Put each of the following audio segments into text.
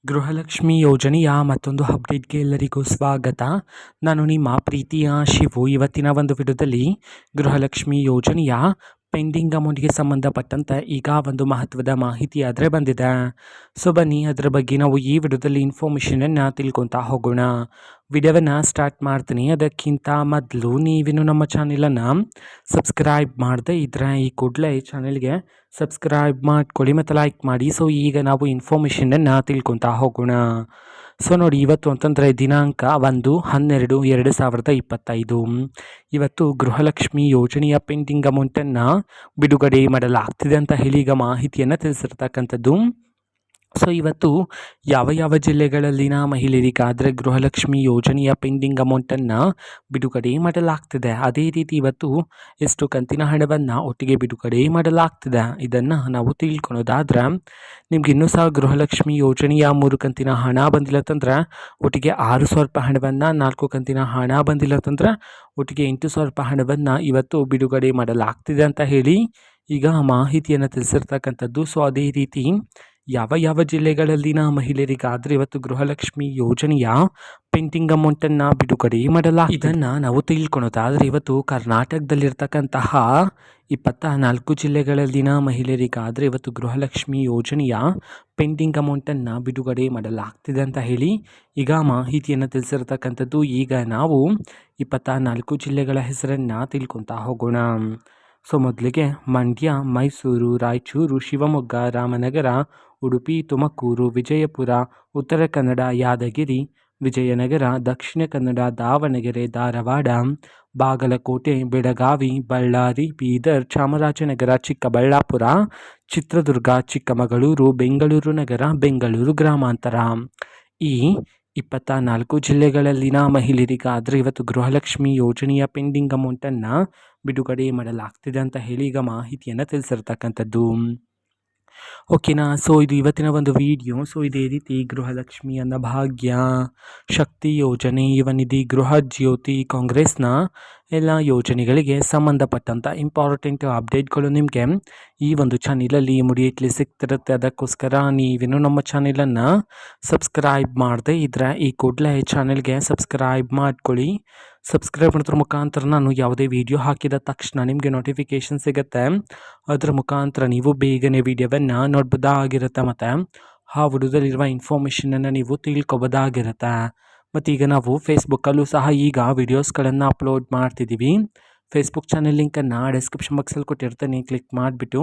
ಗೃಹಲಕ್ಷ್ಮಿ ಯೋಜನೆಯ ಮತ್ತೊಂದು ಅಪ್ಡೇಟ್ಗೆ ಎಲ್ಲರಿಗೂ ಸ್ವಾಗತ. ನಾನು ನಿಮ್ಮ ಪ್ರೀತಿಯ ಶಿವು. ಇವತ್ತಿನ ಒಂದು ವಿಡಿಯೋದಲ್ಲಿ ಗೃಹಲಕ್ಷ್ಮಿ ಯೋಜನೆಯ ಪೆಂಡಿಂಗ್ ಅಮೌಂಟ್ಗೆ ಸಂಬಂಧಪಟ್ಟಂತೆ ಈಗ ಒಂದು ಮಹತ್ವದ ಮಾಹಿತಿ ಆದರೆ ಬಂದಿದೆ. ಸೊ ಬನ್ನಿ ಅದರ ಬಗ್ಗೆ ನಾವು ಈ ವಿಡಿಯೋದಲ್ಲಿ ಇನ್ಫಾರ್ಮೇಷನನ್ನು ತಿಳ್ಕೊತಾ ಹೋಗೋಣ. ವಿಡಿಯೋವನ್ನು ಸ್ಟಾರ್ಟ್ ಮಾಡ್ತೀನಿ. ಅದಕ್ಕಿಂತ ಮೊದಲು ನೀವಿನ್ನು ನಮ್ಮ ಚಾನೆಲನ್ನು ಸಬ್ಸ್ಕ್ರೈಬ್ ಮಾಡದೆ ಇದ್ರೆ ಈ ಕೂಡಲೇ ಈ ಚಾನೆಲ್ಗೆ ಸಬ್ಸ್ಕ್ರೈಬ್ ಮಾಡ್ಕೊಳ್ಳಿ ಮತ್ತು ಲೈಕ್ ಮಾಡಿ. ಸೊ ಈಗ ನಾವು ಇನ್ಫಾರ್ಮೇಷನನ್ನು ತಿಳ್ಕೊತಾ ಹೋಗೋಣ. ಸೊ ನೋಡಿ, ಇವತ್ತು ಅಂತಂದರೆ ದಿನಾಂಕ 1/12/2025. ಇವತ್ತು ಗೃಹಲಕ್ಷ್ಮಿ ಯೋಜನೆಯ ಪೆಂಡಿಂಗ್ ಅಮೌಂಟನ್ನು ಬಿಡುಗಡೆ ಮಾಡಲಾಗ್ತಿದೆ ಅಂತ ಹೇಳಿ ಈಗ ಮಾಹಿತಿಯನ್ನು ತಿಳಿಸಿರ್ತಕ್ಕಂಥದ್ದು. ಸೊ ಇವತ್ತು ಯಾವ ಯಾವ ಜಿಲ್ಲೆಗಳಲ್ಲಿನ ಮಹಿಳೆಯರಿಗಾದರೆ ಗೃಹಲಕ್ಷ್ಮಿ ಯೋಜನೆಯ ಪೆಂಡಿಂಗ್ ಅಮೌಂಟನ್ನು ಬಿಡುಗಡೆ ಮಾಡಲಾಗ್ತಿದೆ, ಅದೇ ರೀತಿ ಇವತ್ತು ಎಷ್ಟು ಕಂತಿನ ಹಣವನ್ನು ಒಟ್ಟಿಗೆ ಬಿಡುಗಡೆ ಮಾಡಲಾಗ್ತಿದೆ ಇದನ್ನು ನಾವು ತಿಳ್ಕೊಳೋದಾದ್ರೆ, ನಿಮ್ಗೆ ಇನ್ನೂ ಸಹ ಗೃಹಲಕ್ಷ್ಮಿ ಯೋಜನೆಯ 3 ಕಂತಿನ ಹಣ ಬಂದಿಲ್ಲ ಅಂತಂದ್ರೆ ಒಟ್ಟಿಗೆ 6,000 ರೂಪಾಯಿ ಹಣವನ್ನು, 4 ಕಂತಿನ ಹಣ ಬಂದಿಲ್ಲ ಅಂತಂದ್ರೆ ಒಟ್ಟಿಗೆ 8,000 ರೂಪಾಯಿ ಹಣವನ್ನು ಇವತ್ತು ಬಿಡುಗಡೆ ಮಾಡಲಾಗ್ತಿದೆ ಅಂತ ಹೇಳಿ ಈಗ ಮಾಹಿತಿಯನ್ನು ತಿಳಿಸಿರ್ತಕ್ಕಂಥದ್ದು. ಸೊ ಅದೇ ರೀತಿ ಯಾವ ಯಾವ ಜಿಲ್ಲೆಗಳಲ್ಲಿನ ಮಹಿಳೆಯರಿಗಾದರೆ ಇವತ್ತು ಗೃಹಲಕ್ಷ್ಮಿ ಯೋಜನೆಯ ಪೆಂಡಿಂಗ್ ಅಮೌಂಟನ್ನು ಬಿಡುಗಡೆ ಇದನ್ನು ನಾವು ತಿಳ್ಕೊಳೋದಾದರೆ, ಇವತ್ತು ಕರ್ನಾಟಕದಲ್ಲಿರ್ತಕ್ಕಂತಹ 24 ಜಿಲ್ಲೆಗಳಲ್ಲಿನ ಮಹಿಳೆಯರಿಗಾದರೆ ಇವತ್ತು ಗೃಹಲಕ್ಷ್ಮಿ ಯೋಜನೆಯ ಪೆಂಡಿಂಗ್ ಅಮೌಂಟನ್ನು ಬಿಡುಗಡೆ ಮಾಡಲಾಗ್ತಿದೆ ಅಂತ ಹೇಳಿ ಈಗ ಮಾಹಿತಿಯನ್ನು ತಿಳಿಸಿರ್ತಕ್ಕಂಥದ್ದು. ಈಗ ನಾವು 24 ಜಿಲ್ಲೆಗಳ ಹೆಸರನ್ನು ತಿಳ್ಕೊತಾ ಹೋಗೋಣ. ಸೊ ಮೊದಲಿಗೆ ಮಂಡ್ಯ, ಮೈಸೂರು, ರಾಯಚೂರು, ಶಿವಮೊಗ್ಗ, ರಾಮನಗರ, ಉಡುಪಿ, ತುಮಕೂರು, ವಿಜಯಪುರ, ಉತ್ತರ ಕನ್ನಡ, ಯಾದಗಿರಿ, ವಿಜಯನಗರ, ದಕ್ಷಿಣ ಕನ್ನಡ, ದಾವಣಗೆರೆ, ಧಾರವಾಡ, ಬಾಗಲಕೋಟೆ, ಬೆಳಗಾವಿ, ಬಳ್ಳಾರಿ, ಬೀದರ್, ಚಾಮರಾಜನಗರ, ಚಿಕ್ಕಬಳ್ಳಾಪುರ, ಚಿತ್ರದುರ್ಗ, ಚಿಕ್ಕಮಗಳೂರು, ಬೆಂಗಳೂರು ನಗರ, ಬೆಂಗಳೂರು ಗ್ರಾಮಾಂತರ. ಈ 24 ಜಿಲ್ಲೆಗಳಲ್ಲಿನ ಮಹಿಳೆಯರಿಗಾದರೆ ಇವತ್ತು ಗೃಹಲಕ್ಷ್ಮಿ ಯೋಜನೆಯ ಪೆಂಡಿಂಗ್ ಅಮೌಂಟನ್ನು ಬಿಡುಗಡೆ ಮಾಡಲಾಗ್ತಿದೆ ಅಂತ ಹೇಳಿ ಈಗ ಮಾಹಿತಿಯನ್ನು ತಿಳಿಸಿರ್ತಕ್ಕಂಥದ್ದು. ಓಕೆನಾ. ಸೊ ಇದು ಇವತ್ತಿನ ಒಂದು ವಿಡಿಯೋ. ಸೊ ಇದೇ ರೀತಿ ಗೃಹಲಕ್ಷ್ಮಿ, ಅನ್ನಭಾಗ್ಯ, ಶಕ್ತಿ ಯೋಜನೆ, ಯುವನಿಧಿ, ಗೃಹ ಜ್ಯೋತಿ, ಕಾಂಗ್ರೆಸ್ನ ಎಲ್ಲ ಯೋಜನೆಗಳಿಗೆ ಸಂಬಂಧಪಟ್ಟಂಥ ಇಂಪಾರ್ಟೆಂಟ್ ಅಪ್ಡೇಟ್ಗಳು ನಿಮಗೆ ಈ ಒಂದು ಚಾನಲಲ್ಲಿ ಇಮಿಡಿಯೇಟ್ಲಿ ಸಿಗ್ತಿರುತ್ತೆ. ಅದಕ್ಕೋಸ್ಕರ ನೀವೇನು ನಮ್ಮ ಚಾನಲನ್ನು ಸಬ್ಸ್ಕ್ರೈಬ್ ಮಾಡದೆ ಇದ್ದರೆ ಈ ಕೂಡಲೇ ಚಾನಲ್ಗೆ ಸಬ್ಸ್ಕ್ರೈಬ್ ಮಾಡ್ಕೊಳ್ಳಿ. ಸಬ್ಸ್ಕ್ರೈಬ್ ಮಾಡೋದ್ರ ಮುಖಾಂತರ ನಾನು ಯಾವುದೇ ವಿಡಿಯೋ ಹಾಕಿದ ತಕ್ಷಣ ನಿಮಗೆ ನೋಟಿಫಿಕೇಷನ್ ಸಿಗುತ್ತೆ. ಅದರ ಮುಖಾಂತರ ನೀವು ಬೇಗನೆ ವಿಡಿಯೋವನ್ನು ನೋಡ್ಬೋದಾಗಿರುತ್ತೆ ಮತ್ತು ಆ ವಿಡಿಯೋದಲ್ಲಿರುವ ಇನ್ಫಾರ್ಮೇಷನನ್ನು ನೀವು ತಿಳ್ಕೊಬೋದಾಗಿರುತ್ತೆ. ಮತ್ತು ಈಗ ನಾವು ಫೇಸ್ಬುಕ್ಕಲ್ಲೂ ಸಹ ಈಗ ವಿಡಿಯೋಸ್ಗಳನ್ನು ಅಪ್ಲೋಡ್ ಮಾಡ್ತಿದ್ದೀವಿ. ಫೇಸ್ಬುಕ್ ಚಾನಲ್ ಲಿಂಕನ್ನು ಡಿಸ್ಕ್ರಿಪ್ಷನ್ ಬಾಕ್ಸಲ್ಲಿ ಕೊಟ್ಟಿರ್ತೇನೆ, ಕ್ಲಿಕ್ ಮಾಡಿಬಿಟ್ಟು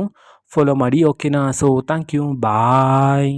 ಫಾಲೋ ಮಾಡಿ. ಓಕೆನಾ. So thank you, bye.